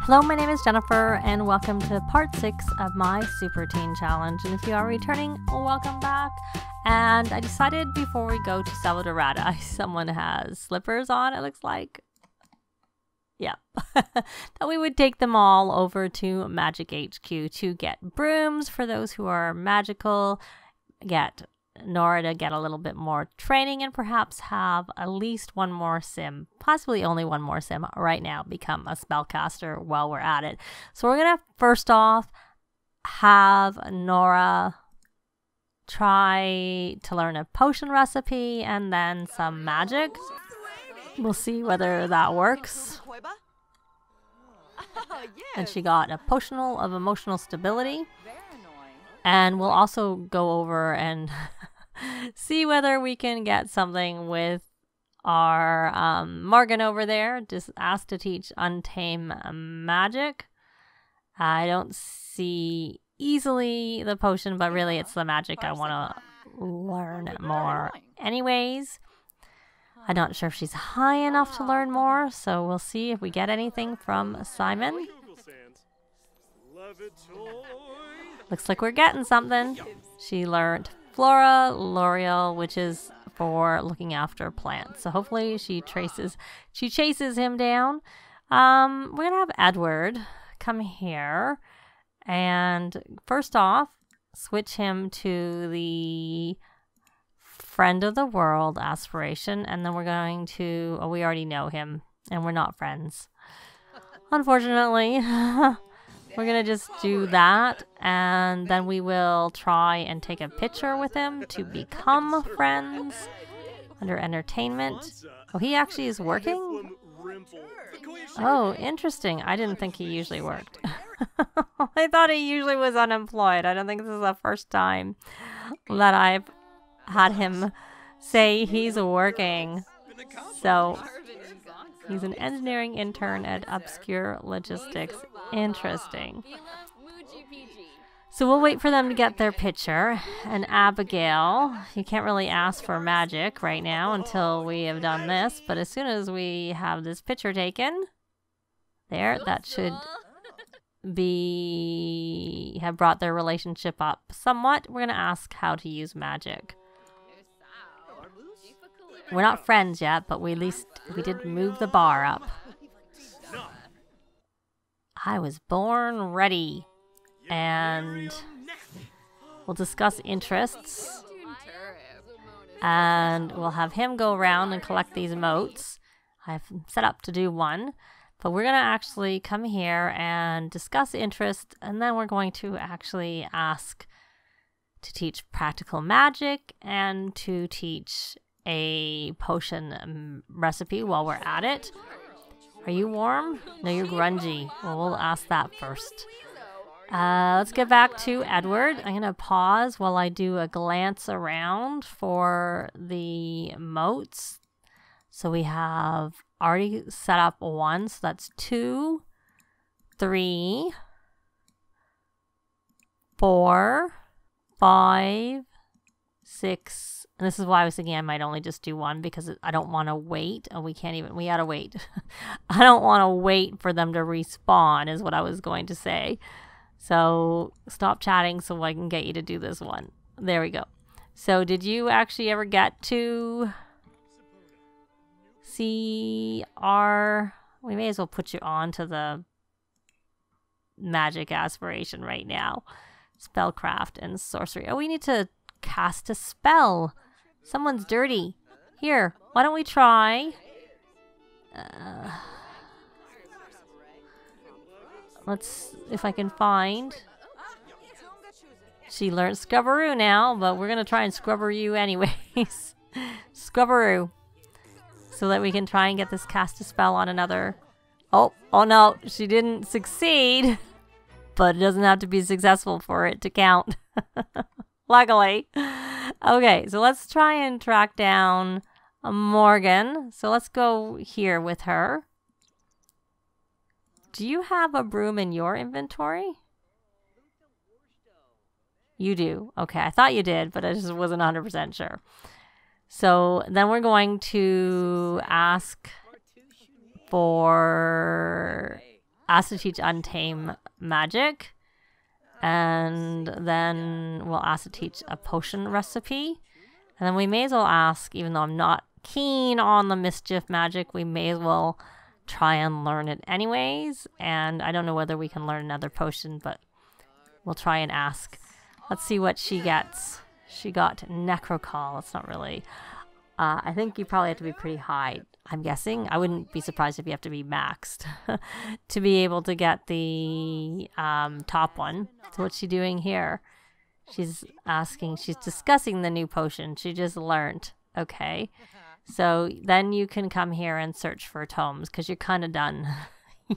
Hello, my name is Jennifer, and welcome to part 6 of my Super Teen Challenge. And if you are returning, welcome back. And I decided before we go to Selvadorada, someone has slippers on, it looks like. Yeah. That we would take them all over to Magic HQ to get brooms for those who are magical, get Nora to get a little bit more training, and perhaps have at least one more sim, possibly only one more sim right now, become a spellcaster while we're at it. So we're gonna first off have Nora try to learn a potion recipe and then some magic. We'll see whether that works. And she got a potional of emotional stability. And we'll also go over and see whether we can get something with our Morgan over there. Just asked to teach Untame Magic. I don't see easily the potion, but really it's the magic I want to learn more. Anyways, I'm not sure if she's high enough to learn more, so we'll see if we get anything from Simon. Looks like we're getting something. She learned Flora L'Oreal, which is for looking after plants. So hopefully she chases him down. We're gonna have Edward come here, and first off, switch him to the Friend of the World aspiration, and then we're going to. Oh, we already know him, and we're not friends, unfortunately. We're going to just do that, and then we will try and take a picture with him to become friends under entertainment. Oh, he actually is working? Oh, interesting. I didn't think he usually worked. I thought he usually was unemployed. I don't think this is the first time that I've had him say he's working. So he's an engineering intern at Obscure Logistics. Interesting. So we'll wait for them to get their picture. And Abigail, you can't really ask for magic right now until we have done this. But as soon as we have this picture taken, there, that should have brought their relationship up somewhat. We're going to ask how to use magic. We're not friends yet, but we did move the bar up. I was born ready. And we'll discuss interests. And we'll have him go around and collect these motes. I've set up to do one. But we're going to actually come here and discuss interest. And then we're going to actually ask to teach practical magic and to teach a potion recipe while we're at it. Are you warm? No, you're grungy. Well, we'll ask that first. Let's get back to Edward. I'm going to pause while I do a glance around for the motes. So we have already set up one. So that's 2, 3, 4, 5, 6. And this is why I was thinking I might only just do one, because I don't want to wait. Oh, we gotta wait. I don't want to wait for them to respawn is what I was going to say. So stop chatting so I can get you to do this one. There we go. So did you actually ever get to see our... We may as well put you on to the magic aspiration right now. Spellcraft and sorcery. Oh, we need to cast a spell. Someone's dirty. Here, why don't we try? Let's, if I can find. She learned Scrubberoo now, but we're going to try and Scrubberoo anyways. Scrubberoo. So that we can try and get this cast a spell on another. Oh no, she didn't succeed. But it doesn't have to be successful for it to count. Luckily. Okay, so let's try and track down Morgan. So let's go here with her. Do you have a broom in your inventory? You do. Okay, I thought you did, but I just wasn't 100% sure. So then we're going to ask for ask to teach Untame Magic. And then we'll ask to teach a potion recipe. And then we may as well ask, even though I'm not keen on the mischief magic, we may as well try and learn it anyways. And I don't know whether we can learn another potion, but we'll try and ask. Let's see what she gets. She got Necrocall. It's not really... I think you probably have to be pretty high, I'm guessing. I wouldn't be surprised if you have to be maxed to be able to get the top one. So what's she doing here? She's discussing the new potion she just learned. Okay. So then you can come here and search for tomes because you're kind of done.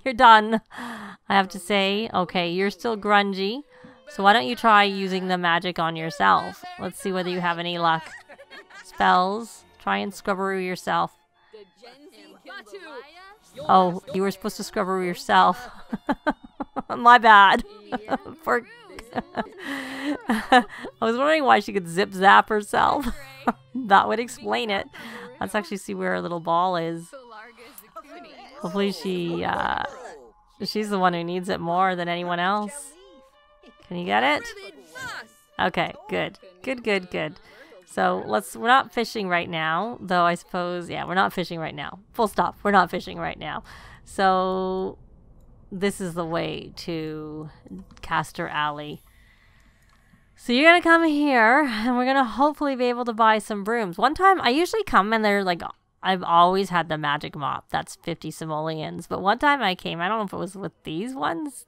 You're done, I have to say. Okay, you're still grungy. So why don't you try using the magic on yourself? Let's see whether you have any luck. Spells. Try and scrubberoo yourself. Oh, you were supposed to scrubberoo yourself. My bad. I was wondering why she could zip zap herself. That would explain it. Let's actually see where her little ball is. Hopefully she's the one who needs it more than anyone else. Can you get it? Okay, good. Good. So we're not fishing right now, though I suppose, yeah, we're not fishing right now. Full stop. We're not fishing right now. So this is the way to Caster Alley. So you're going to come here, and we're going to hopefully be able to buy some brooms. One time, I usually come and they're like, I've always had the magic mop. That's 50 simoleons. But one time I came, I don't know if it was with these ones,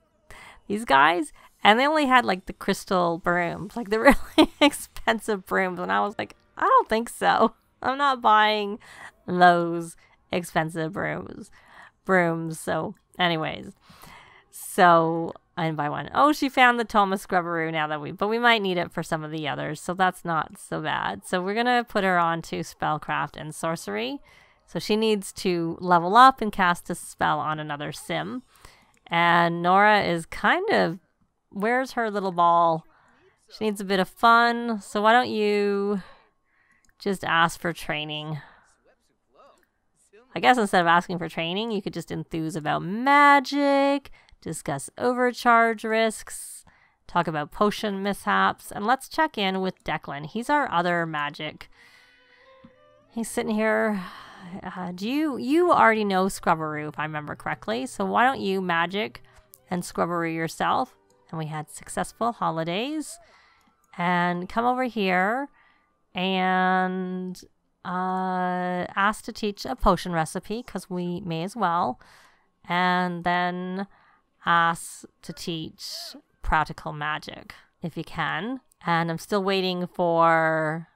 these guys, and they only had like the crystal brooms, like the really expensive brooms. And I was like, I don't think so. I'm not buying those expensive brooms. So anyways, so I didn't buy one. Oh, she found the Toma Scrubberoo now that but we might need it for some of the others. So that's not so bad. So we're going to put her on to spellcraft and sorcery. So she needs to level up and cast a spell on another sim. And Nora is kind of, where's her little ball? She needs a bit of fun. So why don't you just ask for training? I guess instead of asking for training, you could just enthuse about magic, discuss overcharge risks, talk about potion mishaps, and let's check in with Declan. He's our other magic. He's sitting here. You already know Scrubberoo, if I remember correctly. So why don't you magic and Scrubberoo yourself? And we had successful holidays. And come over here and ask to teach a potion recipe, because we may as well. And then ask to teach practical magic, if you can. And I'm still waiting for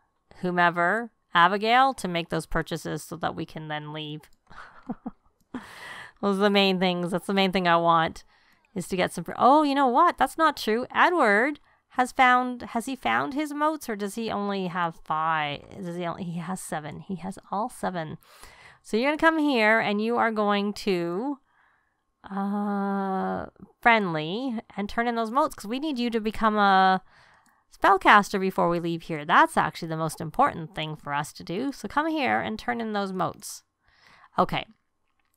whomever, Abigail, to make those purchases so that we can then leave. Those are the main things. That's the main thing I want, is to get some... Oh, you know what? That's not true. Edward has he found his motes, or does he only have 5? He has 7. He has all 7. So you're going to come here and you are going to friendly and turn in those motes, because we need you to become a spellcaster before we leave here. That's actually the most important thing for us to do. So come here and turn in those motes. Okay.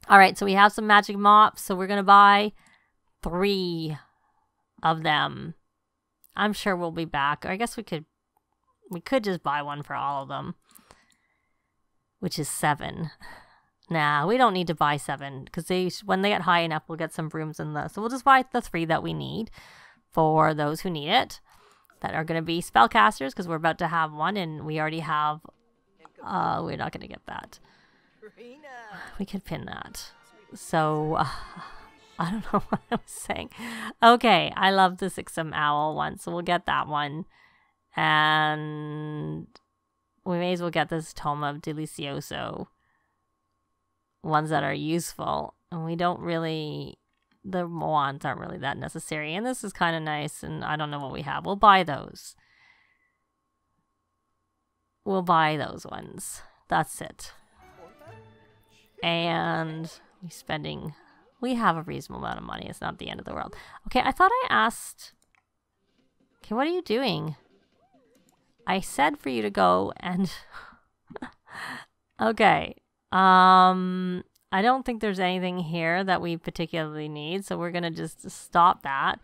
All right. So we have some magic mops. So we're going to buy 3 of them. I'm sure we'll be back. Or I guess we could just buy one for all of them, which is 7. Nah, we don't need to buy 7, because when they get high enough, we'll get some brooms in the... So we'll just buy the 3 that we need for those who need it, that are going to be spellcasters, because we're about to have one, and we already have... we're not going to get that. We could pin that. So, I don't know what I was saying. Okay, I love the Sixum Owl one, so we'll get that one. And we may as well get this Tome of Delicioso. Ones that are useful. And we don't really... The wands aren't really that necessary. And this is kind of nice, and I don't know what we have. We'll buy those. We'll buy those ones. That's it. And we have a reasonable amount of money. It's not the end of the world. Okay, I thought I asked... Okay, what are you doing? I said for you to go and... Okay. I don't think there's anything here that we particularly need, so we're going to just stop that.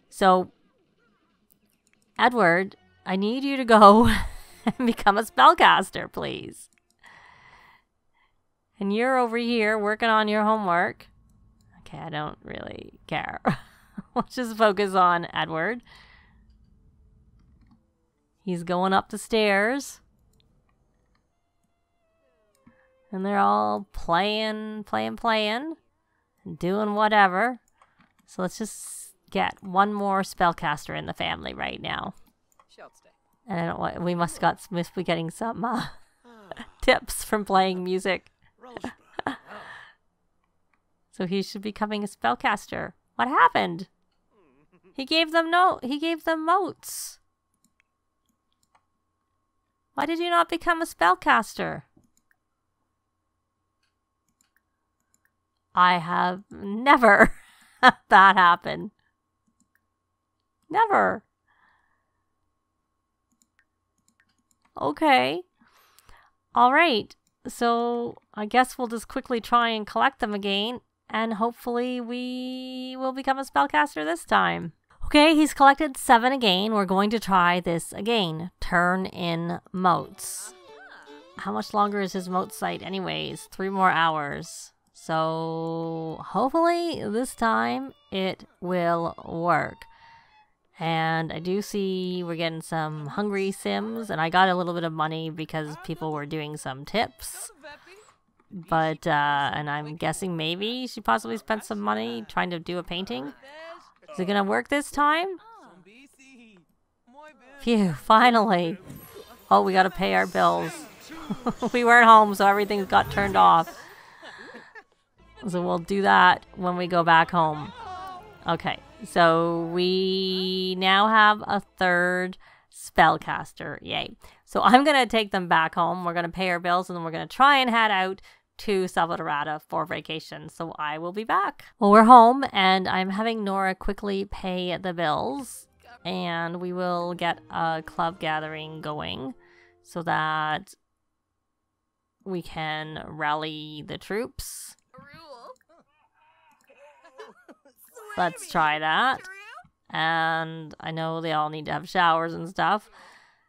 So, Edward, I need you to go and become a spellcaster, please. And you're over here working on your homework. Okay, I don't really care. Let's just focus on Edward. He's going up the stairs. And they're all playing, doing whatever. So let's just get one more spellcaster in the family right now. And I don't want, we must be getting some tips from playing music. So he should be becoming a spellcaster. What happened? He gave them motes. Why did you not become a spellcaster? I have never had that happen. Never. Okay. All right. So I guess we'll just quickly try and collect them again. And hopefully we will become a spellcaster this time. Okay, he's collected 7 again. We're going to try this again. Turn in motes. How much longer is his mote site anyways? 3 more hours. So hopefully this time it will work. And I do see we're getting some hungry sims, and I got a little bit of money because people were doing some tips. But, and I'm guessing maybe she possibly spent some money trying to do a painting. Is it gonna work this time? Phew, finally. Oh, we gotta pay our bills. We weren't home, so everything got turned off. So we'll do that when we go back home. Okay, so we now have a 3rd spellcaster. Yay. So I'm going to take them back home. We're going to pay our bills, and then we're going to try and head out to Selvadorada for vacation. So I will be back. Well, we're home, and I'm having Nora quickly pay the bills. And we will get a club gathering going so that we can rally the troops. Let's try that. And I know they all need to have showers and stuff.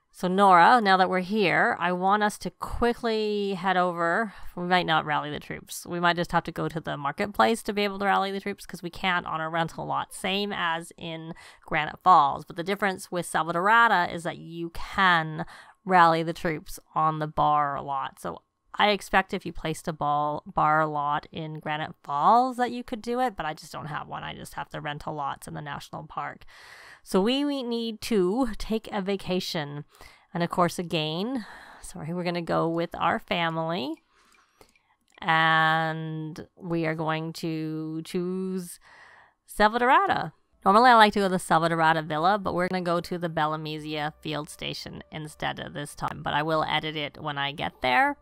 So Nora, now that we're here, I want us to quickly head over. We might not rally the troops. We might just have to go to the marketplace to be able to rally the troops because we can't on our rental lot. Same as in Granite Falls. But the difference with Selvadorada is that you can rally the troops on the bar lot. So I expect if you placed a bar lot in Granite Falls that you could do it, but I just don't have one. I just have the rental lots in the national park. So we need to take a vacation. And of course, again, we're going to go with our family. And we are going to choose Selvadorada. Normally, I like to go to the Selvadorada Villa, but we're going to go to the Bellamezia Field Station instead of this time. But I will edit it when I get there,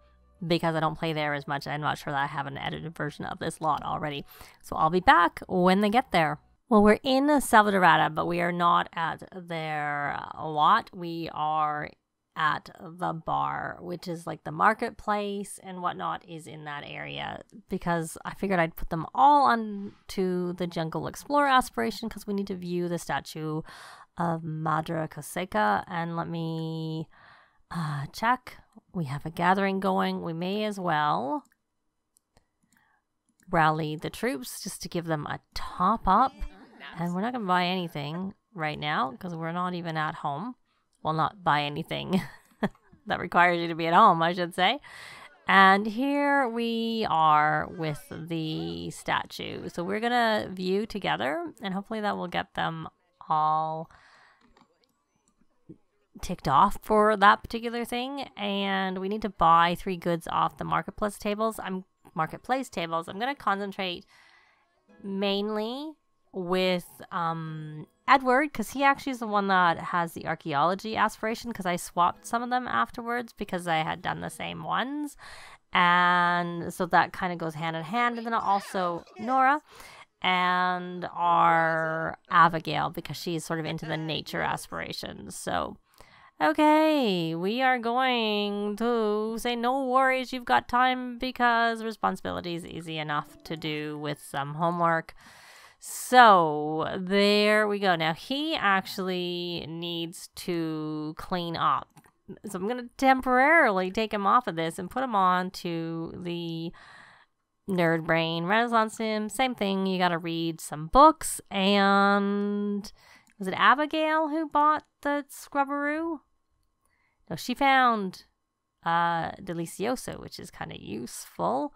because I don't play there as much. I'm not sure that I have an edited version of this lot already. So I'll be back when they get there. Well, we're in Selvadorada, but we are not at their lot. We are at the bar, which is like the marketplace and whatnot is in that area, because I figured I'd put them all onto the Jungle Explorer aspiration because we need to view the statue of Madre Cosecha. And let me check. We have a gathering going. We may as well rally the troops just to give them a top up. And we're not going to buy anything right now because we're not even at home. Well, not buy anything that requires you to be at home, I should say. And here we are with the statue. So we're going to view together, and hopefully that will get them all ticked off for that particular thing. And we need to buy 3 goods off the marketplace tables. I'm going to concentrate mainly with Edward, because he actually is the one that has the archaeology aspiration, because I swapped some of them afterwards because I had done the same ones, and so that kind of goes hand in hand. And then also Nora and our Abigail, because she's sort of into the nature aspirations. So Okay, we are going to say no worries, you've got time because responsibility is easy enough to do with some homework. So there we go. Now he actually needs to clean up. So I'm going to temporarily take him off of this and put him on to the Nerd Brain Renaissance Sim. Same thing, you got to read some books. And was it Abigail who bought the Scrubberoo? No, she found Delicioso, which is kind of useful.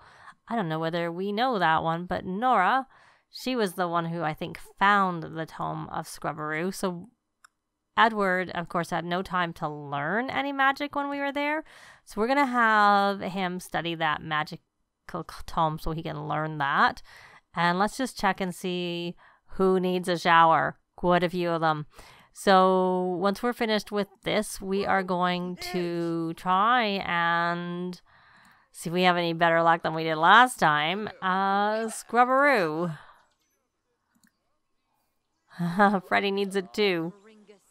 I don't know whether we know that one, but Nora, she was the one who I think found the Tome of Scrubberoo. So Edward, of course, had no time to learn any magic when we were there. So we're going to have him study that magical tome so he can learn that. And let's just check and see who needs a shower. Quite a few of them. So once we're finished with this, we are going to try and see if we have any better luck than we did last time. Scrubberoo. Freddy needs it too.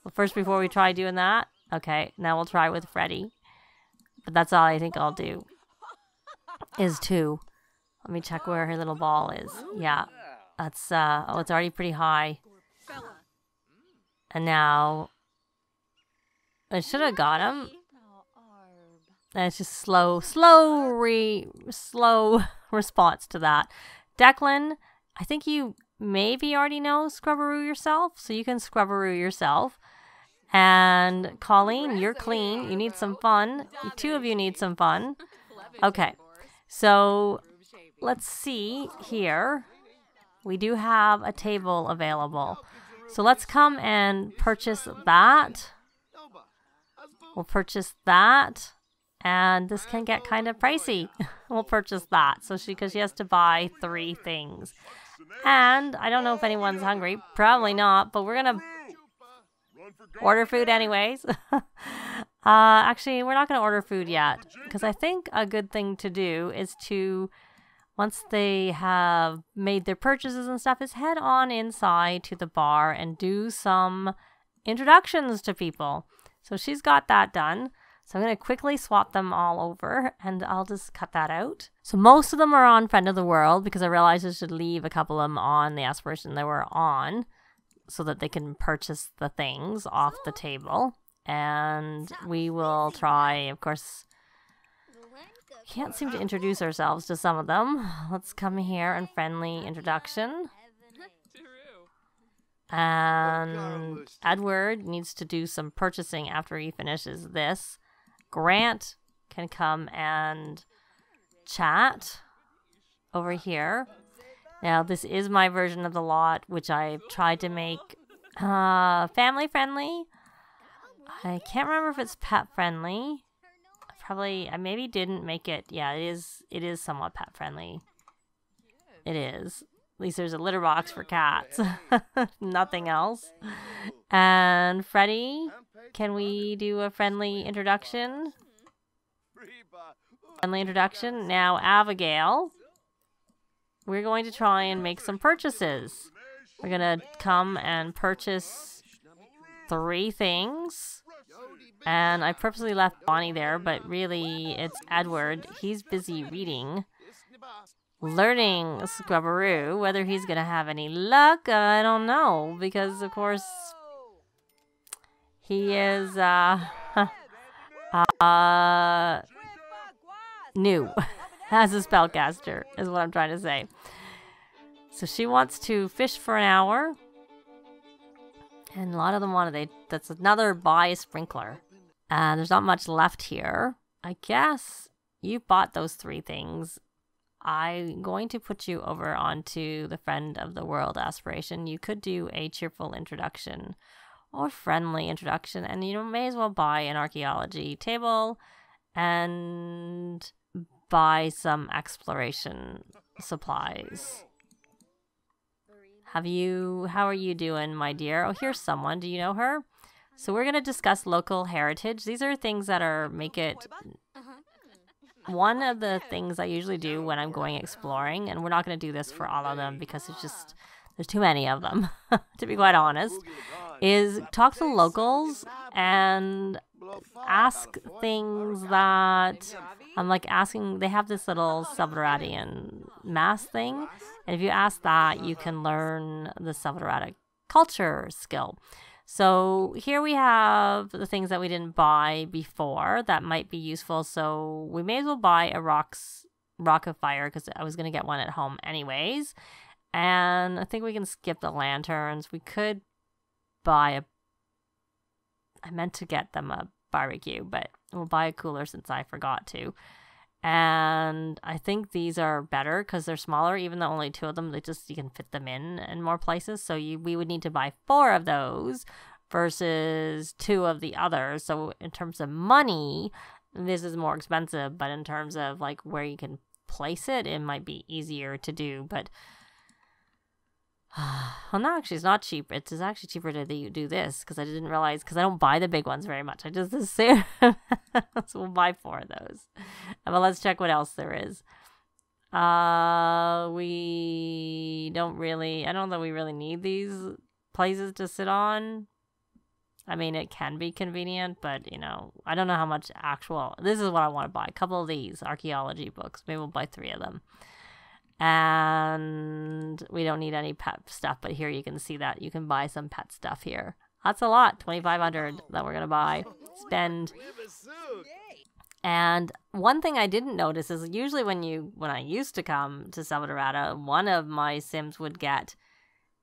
Well, first, before we try doing that, okay, now we'll try with Freddy. But that's all I think I'll do. Is 2. Let me check where her little ball is. Yeah, that's, oh, it's already pretty high. And now, I should have got him. And it's just slow response to that. Declan, I think you maybe already know Scrubberoo yourself, so you can Scrubberoo yourself. And Colleen, you're clean. You need some fun. You 2 of you need some fun. Okay, so let's see here. We do have a table available. So let's come and purchase that. We'll purchase that. And this can get kind of pricey. We'll purchase that. So because she has to buy 3 things. And I don't know if anyone's hungry. Probably not. But we're going to order food anyways. Actually, we're not going to order food yet. Because I think a good thing to do is to, once they have made their purchases and stuff, is head on inside to the bar and do some introductions to people. So she's got that done. So I'm going to quickly swap them all over, and I'll just cut that out. So most of them are on Friend of the World, because I realized I should leave a couple of them on the aspiration they were on, so that they can purchase the things off the table. And we will try, of course, can't seem to introduce ourselves to some of them. Let's come here and friendly introduction. And Edward needs to do some purchasing after he finishes this. Grant can come and chat over here. Now, this is my version of the lot, which I've tried to make family friendly. I can't remember if it's pet friendly. I maybe didn't make it. Yeah, it is somewhat pet friendly. It is. At least there's a litter box for cats. Nothing else. And Freddy, can we do a friendly introduction? Friendly introduction. Now, Abigail, we're going to try and make some purchases. We're going to come and purchase 3 things. And I purposely left Bonnie there, but really it's Edward. He's busy reading, learning Scrubberoo. Whether he's going to have any luck, I don't know. Because, of course, he is new as a spellcaster, is what I'm trying to say. So she wants to fish for an hour. And a lot of them that's another buy a sprinkler. And there's not much left here. I guess you bought those 3 things. I'm going to put you over onto the Friend of the World aspiration. You could do a cheerful introduction or friendly introduction. And you may as well buy an archaeology table and buy some exploration supplies. How are you doing, my dear? Oh, here's someone. Do you know her? So we're going to discuss local heritage. These are things that make it one of the things I usually do when I'm going exploring, and we're not going to do this for all of them because there's too many of them, to be quite honest, is talk to locals and ask things that I'm like asking. They have this little Selvadoradian mask thing, and if you ask that, you can learn the Selvadorada culture skill. So here we have the things that we didn't buy before that might be useful. So we may as well buy a rock of fire because I was going to get one at home anyways. And I think we can skip the lanterns. We could buy I meant to get them a barbecue, but we'll buy a cooler since I forgot to. And I think these are better because they're smaller, even though only 2 of them, you can fit them in more places. So we would need to buy 4 of those versus 2 of the others. So in terms of money, this is more expensive, but in terms of like where you can place it, it might be easier to do. But well, no, actually, it's not cheap. It's actually cheaper to do this because I didn't realize, because I don't buy the big ones very much. I just assume. So we'll buy 4 of those. But let's check what else there is. We don't really, I don't know that we really need these places to sit on. I mean, it can be convenient, but, you know, I don't know how much this is what I want to buy. A couple of these archaeology books. Maybe we'll buy 3 of them. And we don't need any pet stuff, but here you can see that you can buy some pet stuff here. That's a lot, 2,500 that we're gonna buy, spend. And one thing I didn't notice is usually when I used to come to Selvadorada, one of my Sims would get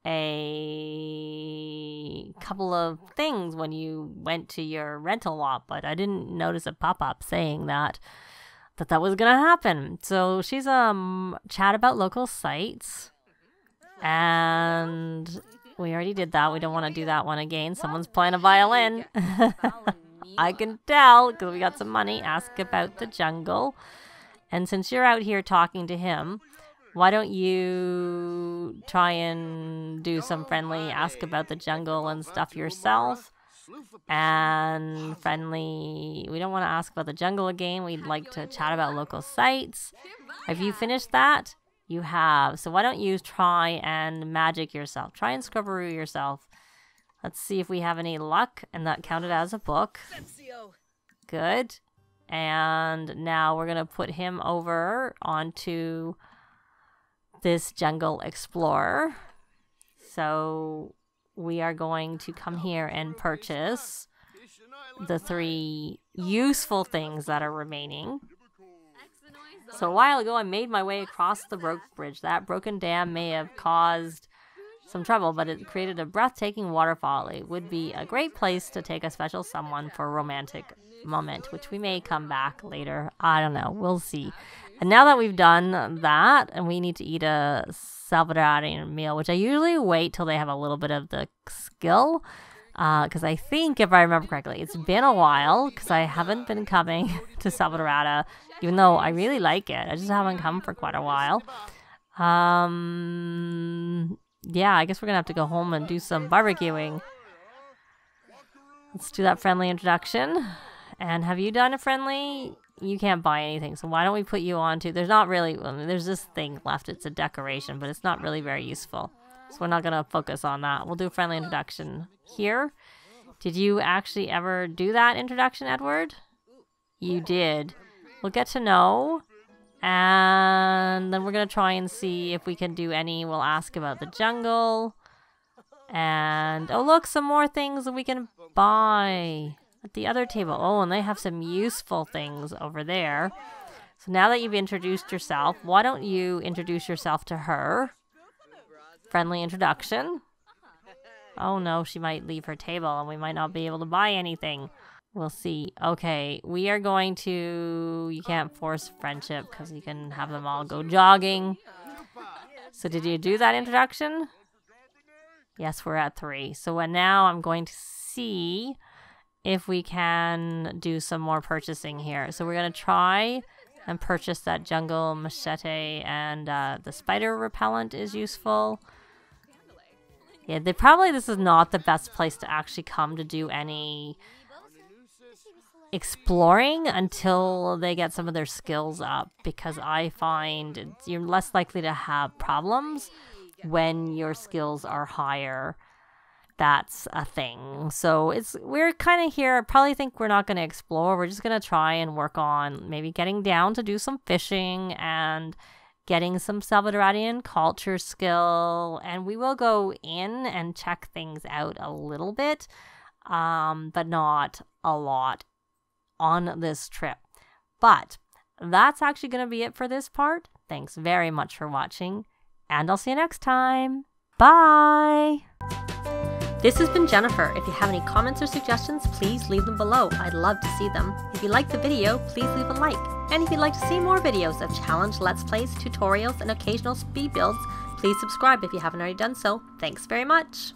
a couple of things when you went to your rental lot, but I didn't notice a pop-up saying that was gonna happen. So she's chat about local sites, and we already did that. We don't want to do that one again. Someone's playing a violin. I can tell because we got some money. Ask about the jungle. And since you're out here talking to him, why don't you try and do some friendly ask about the jungle and stuff yourself? And friendly, we don't want to ask about the jungle again. We'd like to chat about local sites. Have you finished that? You have. So why don't you try and magic yourself? Try and scrubberoo yourself. Let's see if we have any luck. And that counted as a book. Good. And now we're going to put him over onto this jungle explorer. So we are going to come here and purchase the 3 useful things that are remaining. So a while ago, I made my way across the broke bridge. That broken dam may have caused some trouble, but it created a breathtaking waterfall. It would be a great place to take a special someone for a romantic moment, which we may come back later. I don't know. We'll see. And now that we've done that, and we need to eat a Selvadoradian meal, which I usually wait till they have a little bit of the skill, because I think, if I remember correctly, it's been a while, because I haven't been coming to Selvadorada, even though I really like it. I just haven't come for quite a while. Yeah, I guess we're going to have to go home and do some barbecuing. Let's do that friendly introduction. And have you done a friendly? You can't buy anything, so why don't we put you on to... There's not really... I mean, there's this thing left. It's a decoration, but it's not really very useful. So we're not going to focus on that. We'll do a friendly introduction here. Did you actually ever do that introduction, Edward? You did. We'll get to know. And then we're going to try and see if we can do any. We'll ask about the jungle. And... oh, look, some more things that we can buy at the other table. Oh, and they have some useful things over there. So now that you've introduced yourself, why don't you introduce yourself to her? Friendly introduction. Oh no, she might leave her table and we might not be able to buy anything. We'll see. Okay, we are going to... You can't force friendship because you can have them all go jogging. So did you do that introduction? Yes, we're at 3. So now I'm going to see if we can do some more purchasing here. So we're going to try and purchase that jungle machete, and the spider repellent is useful. Yeah, this is not the best place to actually come to do any exploring until they get some of their skills up, because I find you're less likely to have problems when your skills are higher. that's a thing. So we're kind of here. I probably think we're not going to explore. We're just going to try and work on maybe getting down to do some fishing and getting some Selvadoradian culture skill. And we will go in and check things out a little bit, but not a lot on this trip. But that's actually going to be it for this part. Thanks very much for watching, and I'll see you next time. Bye! This has been Jennifer. If you have any comments or suggestions, please leave them below. I'd love to see them. If you liked the video, please leave a like. And if you'd like to see more videos of challenge, let's plays, tutorials, and occasional speed builds, please subscribe if you haven't already done so. Thanks very much!